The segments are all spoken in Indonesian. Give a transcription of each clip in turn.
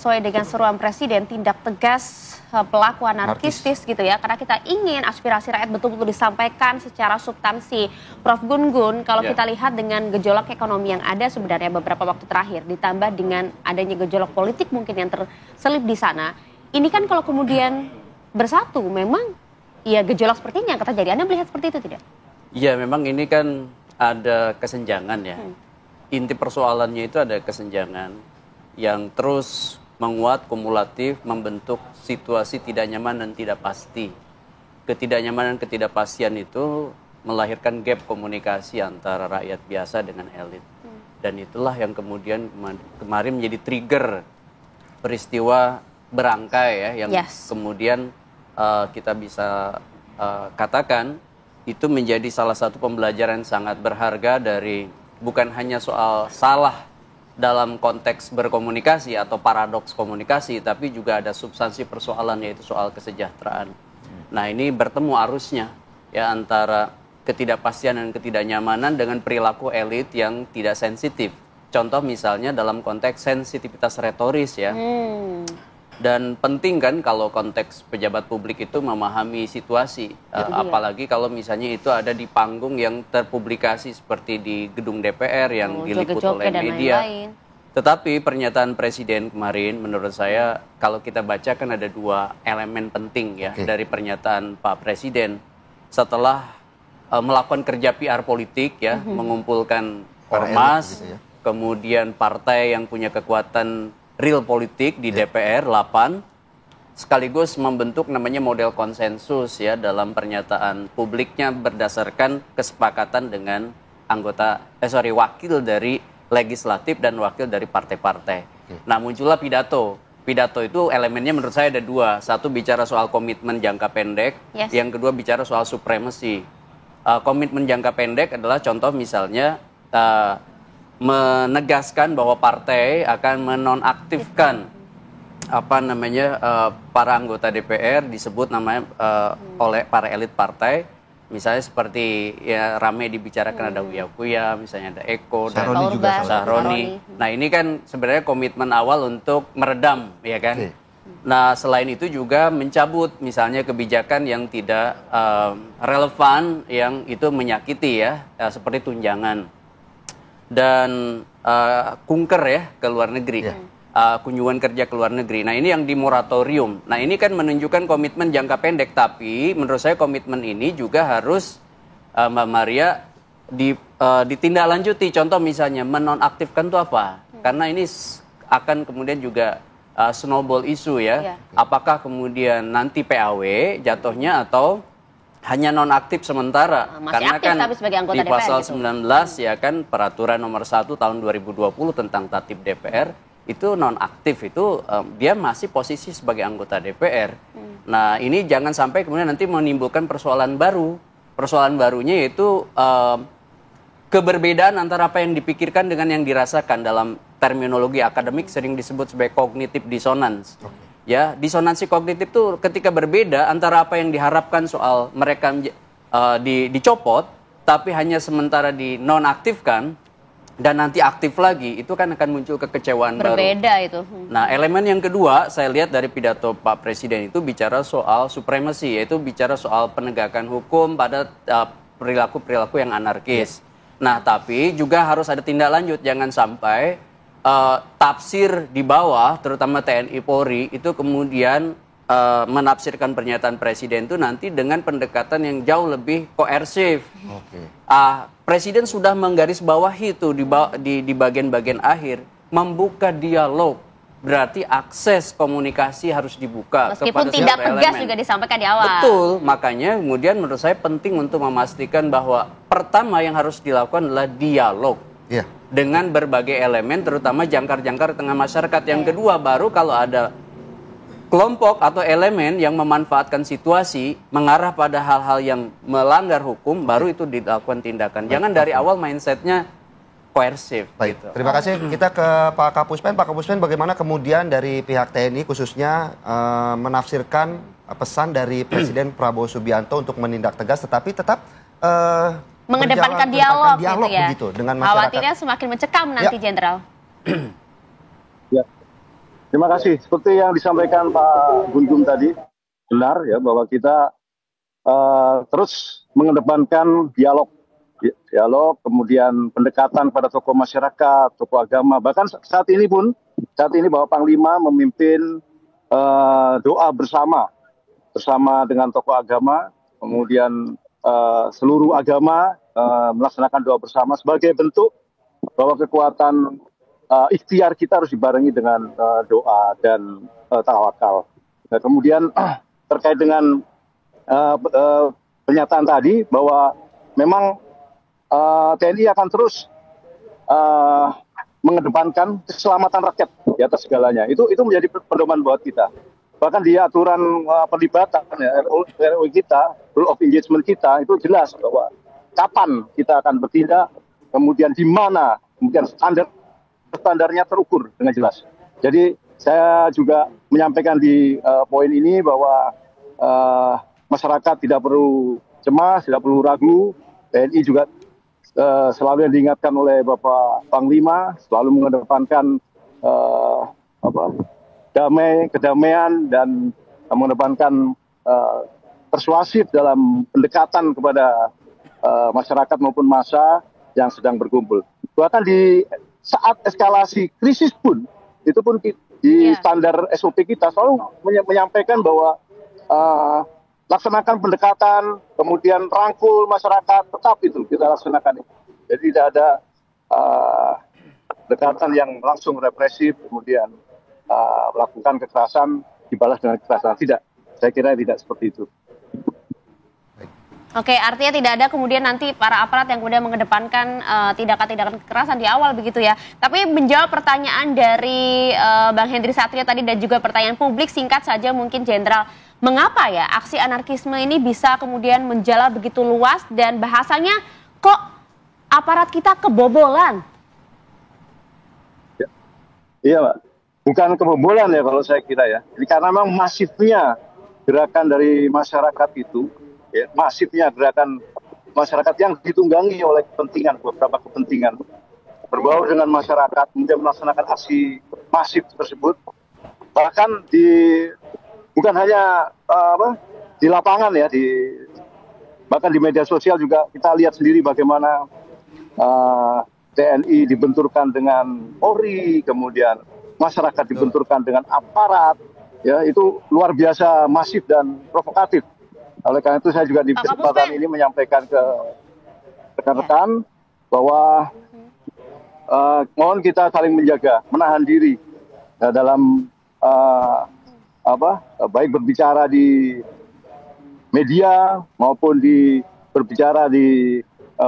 sesuai dengan seruan Presiden, tindak tegas pelaku anarkistis gitu ya, karena kita ingin aspirasi rakyat betul-betul disampaikan secara substansi. Prof Gun-Gun, kalau kita lihat dengan gejolak ekonomi yang ada sebenarnya beberapa waktu terakhir, ditambah dengan adanya gejolak politik mungkin yang terselip di sana, ini kan kalau kemudian bersatu, memang ya gejolak seperti ini yang terjadi. Anda melihat seperti itu tidak? Iya, memang ini kan ada kesenjangan ya. Inti persoalannya itu ada kesenjangan yang terus menguat, kumulatif, membentuk situasi tidak nyaman dan tidak pasti. Ketidaknyamanan, ketidakpastian itu melahirkan gap komunikasi antara rakyat biasa dengan elit. Dan itulah yang kemudian kemarin menjadi trigger peristiwa berangkai ya, yang kemudian kita bisa katakan itu menjadi salah satu pembelajaran sangat berharga dari bukan hanya soal salah dalam konteks berkomunikasi atau paradoks komunikasi, tapi juga ada substansi persoalan, yaitu soal kesejahteraan. Nah, ini bertemu arusnya ya antara ketidakpastian dan ketidaknyamanan dengan perilaku elit yang tidak sensitif. Contoh misalnya dalam konteks sensitivitas retoris ya. Dan penting kan kalau konteks pejabat publik itu memahami situasi, apalagi kalau misalnya itu ada di panggung yang terpublikasi seperti di gedung DPR yang diliput oleh media. Tetapi pernyataan Presiden kemarin menurut saya kalau kita baca kan ada dua elemen penting ya dari pernyataan Pak Presiden. Setelah melakukan kerja PR politik ya, mengumpulkan ormas, kemudian partai yang punya kekuatan real politik di DPR 8, sekaligus membentuk namanya model konsensus ya dalam pernyataan publiknya berdasarkan kesepakatan dengan wakil dari legislatif dan wakil dari partai-partai. Nah, muncullah pidato. Pidato itu elemennya menurut saya ada dua. Satu bicara soal komitmen jangka pendek, yang kedua bicara soal supremasi. Komitmen jangka pendek adalah contoh misalnya menegaskan bahwa partai akan menonaktifkan para anggota DPR disebut namanya oleh para elit partai, misalnya seperti ya ramai dibicarakan ada Uya Kuya, misalnya ada Eko dan Sahroni. Nah, ini kan sebenarnya komitmen awal untuk meredam ya kan. Nah, selain itu juga mencabut misalnya kebijakan yang tidak relevan, yang itu menyakiti ya, seperti tunjangan dan kunker ya ke luar negeri, kunjungan kerja ke luar negeri. Nah, ini yang di moratorium. Nah, ini kan menunjukkan komitmen jangka pendek, tapi menurut saya komitmen ini juga harus Mbak Maria ditindaklanjuti. Contoh misalnya menonaktifkan itu apa? Karena ini akan kemudian juga snowball isu ya. Apakah kemudian nanti PAW jatuhnya atau hanya nonaktif sementara? Karena kan di pasal 19 ya kan peraturan nomor 1 tahun 2020 tentang tatip DPR itu nonaktif itu dia masih posisi sebagai anggota DPR. Nah, ini jangan sampai kemudian nanti menimbulkan persoalan baru. Persoalan barunya yaitu keberbedaan antara apa yang dipikirkan dengan yang dirasakan. Dalam terminologi akademik sering disebut sebagai cognitive dissonance. Ya, disonansi kognitif itu ketika berbeda antara apa yang diharapkan soal mereka dicopot, tapi hanya sementara dinonaktifkan dan nanti aktif lagi, itu kan akan muncul kekecewaan baru. Berbeda itu. Nah, elemen yang kedua saya lihat dari pidato Pak Presiden itu bicara soal supremasi, yaitu bicara soal penegakan hukum pada perilaku-perilaku yang anarkis. Nah, tapi juga harus ada tindak lanjut, jangan sampai tafsir di bawah, terutama TNI Polri, itu kemudian menafsirkan pernyataan Presiden itu nanti dengan pendekatan yang jauh lebih koersif. Presiden sudah menggarisbawahi itu di bagian-bagian akhir, membuka dialog, berarti akses komunikasi harus dibuka. Meskipun tidak tegas juga disampaikan di awal. Betul, makanya kemudian menurut saya penting untuk memastikan bahwa pertama yang harus dilakukan adalah dialog. Dengan berbagai elemen, terutama jangkar-jangkar tengah masyarakat. Yang kedua, baru kalau ada kelompok atau elemen yang memanfaatkan situasi, mengarah pada hal-hal yang melanggar hukum, baru itu dilakukan tindakan. Jangan dari awal mindsetnya koersif. Baik, gitu. Terima kasih. Kita ke Pak Kapuspen. Pak Kapuspen, bagaimana kemudian dari pihak TNI khususnya menafsirkan pesan dari Presiden Prabowo Subianto untuk menindak tegas, tetapi tetap mengedepankan dialog gitu ya. Begitu, dengan masyarakat. Khawatirnya semakin mencekam nanti, Jenderal. Terima kasih. Seperti yang disampaikan Pak Gun tadi, benar ya bahwa kita terus mengedepankan dialog, kemudian pendekatan pada tokoh masyarakat, tokoh agama. Bahkan saat ini bahwa Panglima memimpin doa bersama dengan tokoh agama, kemudian seluruh agama melaksanakan doa bersama sebagai bentuk bahwa kekuatan ikhtiar kita harus dibarengi dengan doa dan tawakal. Nah, kemudian terkait dengan pernyataan tadi bahwa memang TNI akan terus mengedepankan keselamatan rakyat di atas segalanya. Itu menjadi pedoman buat kita. Bahkan di aturan perlibatan ROE kita, rule of engagement kita itu jelas bahwa kapan kita akan bertindak, kemudian di mana, kemudian standarnya terukur dengan jelas. Jadi saya juga menyampaikan di poin ini bahwa masyarakat tidak perlu cemas, tidak perlu ragu. TNI juga selalu yang diingatkan oleh Bapak Panglima, selalu mengedepankan kedamaian dan mengedepankan persuasif dalam pendekatan kepada masyarakat maupun massa yang sedang berkumpul. Bahkan di saat eskalasi krisis pun, itu pun di standar SOP kita selalu menyampaikan bahwa laksanakan pendekatan, kemudian rangkul masyarakat, tetap itu kita laksanakan. Jadi tidak ada pendekatan yang langsung represif, kemudian melakukan kekerasan, dibalas dengan kekerasan. Tidak, saya kira tidak seperti itu. Oke, artinya tidak ada kemudian nanti para aparat yang kemudian mengedepankan tindakan-tindakan kekerasan di awal begitu ya. Tapi menjawab pertanyaan dari Bang Hendri Satrio tadi dan juga pertanyaan publik singkat saja mungkin Jenderal. Mengapa ya aksi anarkisme ini bisa kemudian menjalar begitu luas dan bahasanya kok aparat kita kebobolan? Iya Pak, bukan kebobolan ya kalau saya kira ya. Jadi karena memang masifnya gerakan dari masyarakat itu, ya, masifnya gerakan masyarakat yang ditunggangi oleh beberapa kepentingan berbaur dengan masyarakat, kemudian melaksanakan aksi masif tersebut, bahkan bukan hanya di lapangan ya, bahkan di media sosial juga kita lihat sendiri bagaimana TNI dibenturkan dengan Polri, kemudian masyarakat dibenturkan dengan aparat, ya itu luar biasa masif dan provokatif. Oleh karena itu saya juga di kesempatan ini menyampaikan ke rekan-rekan bahwa mohon kita saling menjaga, menahan diri dalam baik berbicara di media maupun berbicara di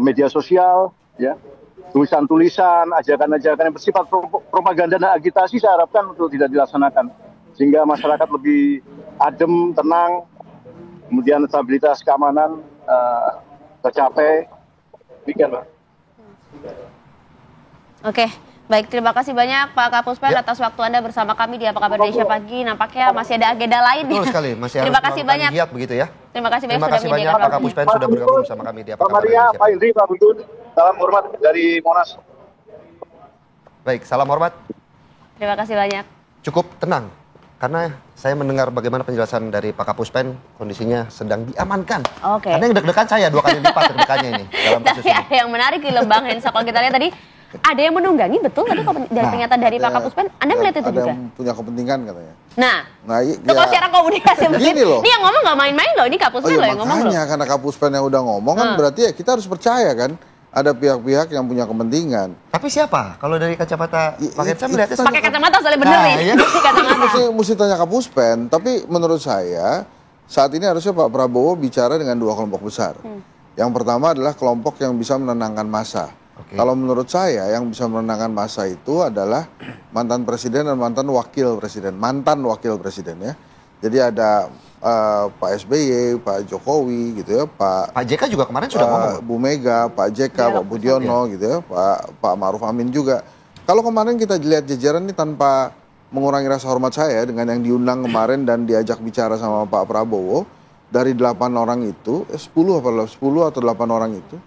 media sosial, ya. Tulisan-tulisan, ajakan-ajakan yang bersifat propaganda dan agitasi saya harapkan untuk tidak dilaksanakan. Sehingga masyarakat lebih adem, tenang, kemudian stabilitas keamanan tercapai. Demikian, Pak. Oke, baik, terima kasih banyak Pak Kapuspen atas waktu Anda bersama kami di Apa Kabar Indonesia Pagi. Nampaknya masih ada agenda lain. Betul sekali, masih terima kasih banyak. Giat begitu ya. Terima kasih banyak Pak Kapuspen sudah bergabung bersama kami di Apa Kabar Indonesia. Pak Indri, Pak Gun, salam hormat dari Monas. Baik, salam hormat. Terima kasih banyak. Cukup tenang, karena saya mendengar bagaimana penjelasan dari Pak Kapuspen, kondisinya sedang diamankan. Oke. Karena yang deg-degan saya 2 kali lipat deg-degannya ini dalam kasus ini. Ada yang menarik di Bang Hensa, kalau kita lihat tadi, ada yang menunggangi, betul tadi dari pernyataan dari Pak Kapuspen, Anda melihat itu juga? Ada yang punya kepentingan katanya. Nah kalau secara komunikasi begini loh. Ini yang ngomong nggak main-main loh, ini Kapuspen loh yang ngomong loh. Makanya karena Kapuspen yang udah ngomong kan berarti ya kita harus percaya kan. Ada pihak-pihak yang punya kepentingan. Tapi siapa? Kalau dari kacamata Pak Hensa melihatnya pakai kacamata soalnya bener nih. Iya. Mesti tanya Kapuspen, tapi menurut saya saat ini harusnya Pak Prabowo bicara dengan 2 kelompok besar. Yang pertama adalah kelompok yang bisa menenangkan massa. Kalau menurut saya yang bisa menenangkan massa itu adalah mantan presiden dan mantan wakil presiden ya. Jadi ada Pak SBY, Pak Jokowi gitu ya, Pak JK juga kemarin sudah ngomong. Bu Mega, Pak JK, Pak Budiono gitu ya, Pak Ma'ruf Amin juga. Kalau kemarin kita lihat jajaran ini tanpa mengurangi rasa hormat saya dengan yang diundang kemarin dan diajak bicara sama Pak Prabowo, dari 8 orang itu, 10 atau 8 orang itu,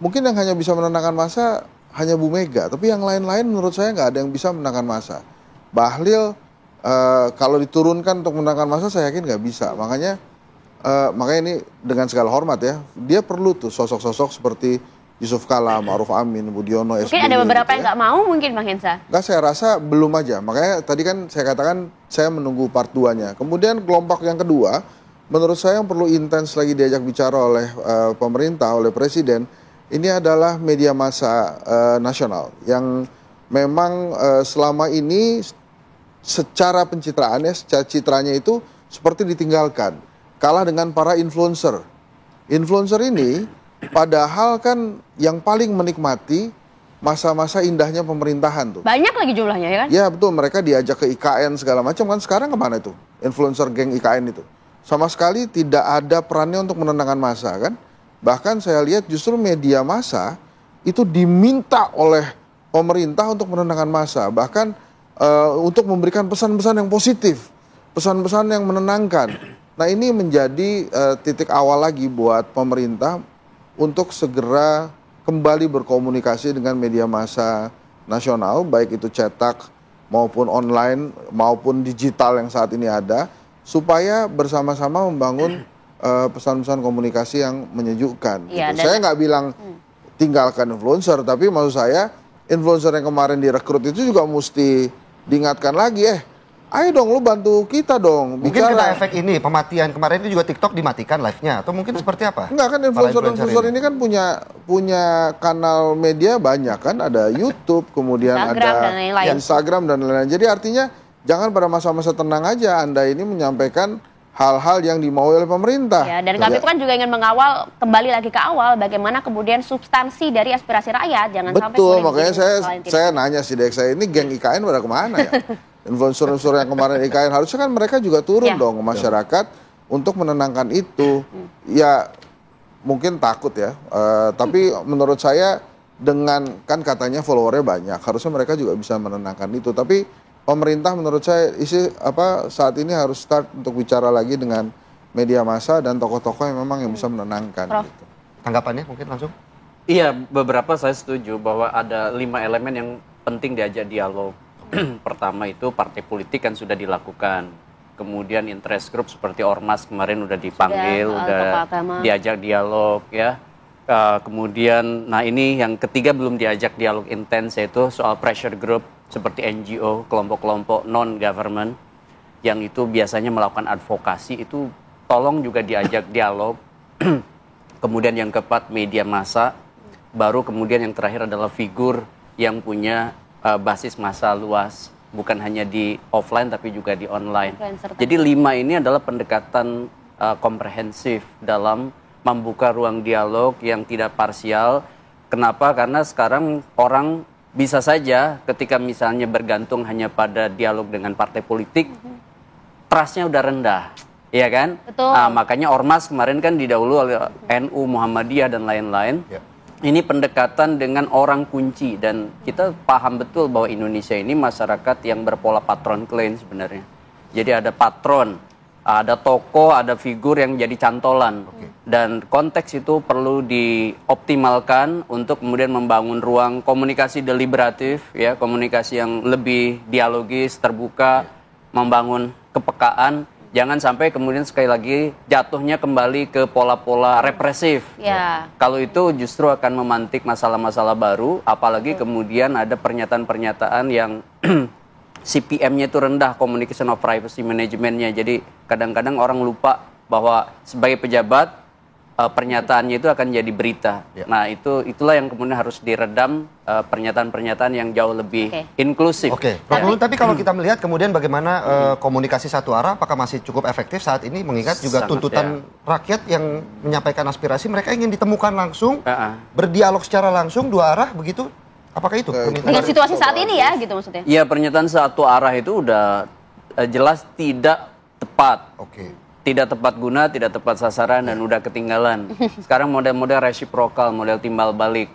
mungkin yang hanya bisa menenangkan massa hanya Bu Mega, tapi yang lain-lain menurut saya nggak ada yang bisa menenangkan massa. Bahlil kalau diturunkan untuk menenangkan massa saya yakin nggak bisa. Makanya ini dengan segala hormat ya, dia perlu tuh sosok-sosok seperti Yusuf Kala, Ma'ruf Amin, Budiono, SBY. Mungkin ada beberapa gitu yang nggak mau mungkin Bang Hensa. Nggak, saya rasa belum aja. Makanya tadi kan saya katakan saya menunggu part 2-nya. Kemudian kelompok yang kedua, menurut saya yang perlu intens lagi diajak bicara oleh pemerintah, oleh presiden, ini adalah media massa nasional yang memang selama ini secara pencitraannya, secara citranya itu seperti ditinggalkan. Kalah dengan para influencer. Influencer ini padahal kan yang paling menikmati masa-masa indahnya pemerintahan tuh. Banyak lagi jumlahnya ya kan? Ya betul, mereka diajak ke IKN segala macam kan. Sekarang kemana itu? Influencer geng IKN itu. Sama sekali tidak ada perannya untuk menenangkan massa kan. Bahkan saya lihat justru media massa itu diminta oleh pemerintah untuk menenangkan massa. Bahkan untuk memberikan pesan-pesan yang positif. Pesan-pesan yang menenangkan. Nah ini menjadi titik awal lagi buat pemerintah untuk segera kembali berkomunikasi dengan media massa nasional, baik itu cetak maupun online maupun digital yang saat ini ada, supaya bersama-sama membangun pesan-pesan komunikasi yang menyejukkan. Ya, gitu. Saya nggak bilang tinggalkan influencer, tapi maksud saya influencer yang kemarin direkrut itu juga mesti diingatkan lagi, ayo dong lu bantu kita dong. Mungkin kena efek ini, pematian kemarin itu juga TikTok dimatikan live-nya, atau mungkin seperti apa? Enggak kan, influencer ini kan punya kanal media banyak kan, ada YouTube, kemudian Instagram dan lain-lain. Jadi artinya jangan pada masa-masa tenang aja Anda ini menyampaikan hal-hal yang dimaui oleh pemerintah. Ya, dan kami itu kan juga ingin mengawal, kembali lagi ke awal, bagaimana kemudian substansi dari aspirasi rakyat, jangan sampai... Betul, makanya saya nanya si Dek, saya ini geng IKN pada kemana ya? Influencer yang kemarin IKN harusnya kan mereka juga turun dong ke masyarakat untuk menenangkan itu. Ya mungkin takut ya, tapi menurut saya dengan kan katanya followernya banyak, harusnya mereka juga bisa menenangkan itu. Tapi pemerintah menurut saya saat ini harus start untuk bicara lagi dengan media massa dan tokoh-tokoh yang memang yang bisa menenangkan. Gitu. Tanggapannya mungkin langsung? Iya, beberapa saya setuju bahwa ada 5 elemen yang penting diajak dialog. Pertama itu partai politik kan sudah dilakukan. Kemudian interest group seperti Ormas kemarin udah dipanggil, udah diajak dialog ya. Kemudian, nah ini yang ketiga belum diajak dialog intens, yaitu soal pressure group seperti NGO, kelompok-kelompok non-government yang itu biasanya melakukan advokasi, itu tolong juga diajak dialog. Kemudian yang keempat media massa, baru kemudian yang terakhir adalah figur yang punya basis massa luas, bukan hanya di offline tapi juga di online. Jadi 5 ini adalah pendekatan komprehensif dalam membuka ruang dialog yang tidak parsial. Kenapa? Karena sekarang orang bisa saja ketika misalnya bergantung hanya pada dialog dengan partai politik, trustnya udah rendah, ya kan? Betul. Nah, makanya Ormas kemarin kan didahului oleh NU, Muhammadiyah dan lain-lain. Ya. Ini pendekatan dengan orang kunci, dan kita paham betul bahwa Indonesia ini masyarakat yang berpola patron claim sebenarnya. Jadi ada patron, ada tokoh, ada figur yang jadi cantolan. Dan konteks itu perlu dioptimalkan untuk kemudian membangun ruang komunikasi deliberatif, ya, komunikasi yang lebih dialogis, terbuka, membangun kepekaan. Jangan sampai kemudian sekali lagi jatuhnya kembali ke pola-pola represif. Ya. Kalau itu justru akan memantik masalah-masalah baru, apalagi kemudian ada pernyataan-pernyataan yang CPM-nya itu rendah, Communication of Privacy Management-nya. Jadi kadang-kadang orang lupa bahwa sebagai pejabat pernyataannya itu akan jadi berita. Ya. Nah itulah yang kemudian harus diredam, pernyataan-pernyataan yang jauh lebih inklusif. Oke, tapi kalau kita melihat kemudian bagaimana komunikasi satu arah, apakah masih cukup efektif saat ini, mengingat juga tuntutan rakyat yang menyampaikan aspirasi, mereka ingin ditemukan langsung, berdialog secara langsung, dua arah begitu? Apakah itu? Dengan situasi saat ini ya, gitu maksudnya? Iya, pernyataan satu arah itu udah jelas tidak tepat. Tidak tepat guna, tidak tepat sasaran, dan udah ketinggalan. Sekarang model-model resiprokal, model timbal balik.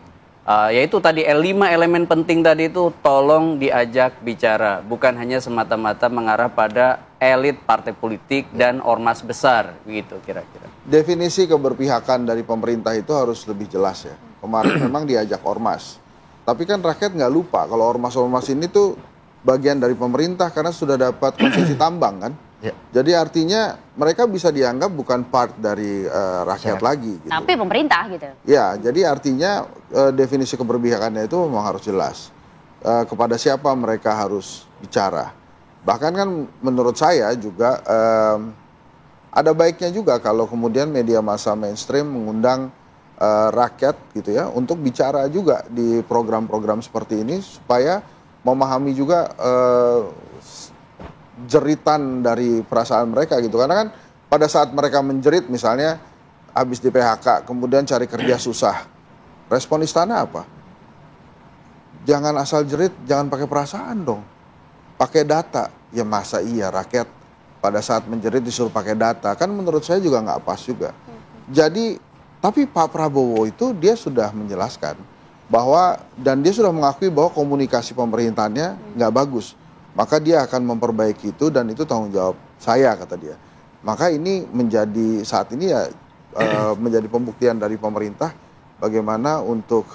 Yaitu tadi 5 elemen penting tadi itu tolong diajak bicara. Bukan hanya semata-mata mengarah pada elit partai politik dan ormas besar, gitu kira-kira. Definisi keberpihakan dari pemerintah itu harus lebih jelas ya. Kemarin memang diajak ormas. Tapi kan rakyat nggak lupa kalau ormas-ormas ini tuh bagian dari pemerintah karena sudah dapat konsesi tambang kan. Ya. Jadi artinya mereka bisa dianggap bukan part dari rakyat lagi. Gitu. Tapi pemerintah gitu. Ya, jadi artinya definisi keberpihakannya itu memang harus jelas. Kepada siapa mereka harus bicara. Bahkan kan menurut saya juga ada baiknya juga kalau kemudian media massa mainstream mengundang rakyat gitu ya untuk bicara juga di program-program seperti ini supaya memahami juga jeritan dari perasaan mereka gitu. Karena kan pada saat mereka menjerit misalnya habis di PHK kemudian cari kerja susah. Respon istana apa? Jangan asal jerit, jangan pakai perasaan dong. Pakai data. Ya masa iya rakyat pada saat menjerit disuruh pakai data. Kan menurut saya juga nggak pas juga. Jadi, tapi Pak Prabowo itu dia sudah menjelaskan bahwa, dan dia sudah mengakui bahwa komunikasi pemerintahannya nggak bagus. Maka dia akan memperbaiki itu dan itu tanggung jawab saya, kata dia. Maka ini menjadi saat ini ya menjadi pembuktian dari pemerintah bagaimana untuk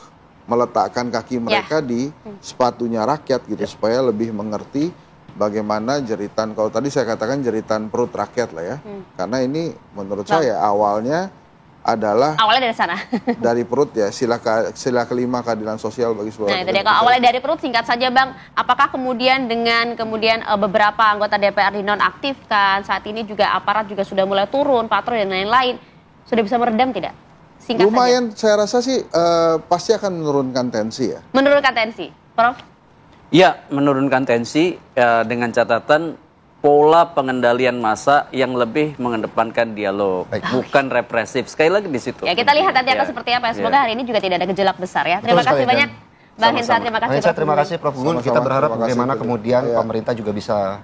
meletakkan kaki mereka di sepatunya rakyat gitu supaya lebih mengerti bagaimana jeritan, kalau tadi saya katakan jeritan perut rakyat lah ya. Karena ini menurut saya awalnya awalnya dari sana. Dari perut ya, sila kelima keadilan sosial bagi seluruh. Nah itu dia, kalau awalnya dari perut, singkat saja Bang, apakah kemudian dengan beberapa anggota DPR dinonaktifkan, saat ini juga aparat juga sudah mulai turun, patroli dan lain-lain, sudah bisa meredam tidak? Singkat lumayan saja. Saya rasa sih pasti akan menurunkan tensi ya. Menurunkan tensi, Prof? Ya, menurunkan tensi dengan catatan pola pengendalian massa yang lebih mengedepankan dialog, bukan represif. Sekali lagi di situ. Ya, kita lihat nanti akan seperti apa. Semoga hari ini juga tidak ada gejolak besar ya. Terima kasih banyak Bang Hensat, terima kasih Prof. Terima kasih Prof Gun. Kita berharap bagaimana kemudian pemerintah juga bisa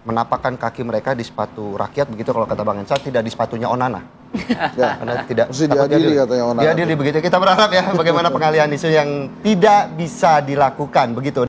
menapakkan kaki mereka di sepatu rakyat, begitu kalau kata Bang Hensat, tidak di sepatunya Onana. Ya, karena tidak mesti diadili katanya Onana. Diadili begitu. Kita berharap ya bagaimana pengalihan isu yang tidak bisa dilakukan begitu.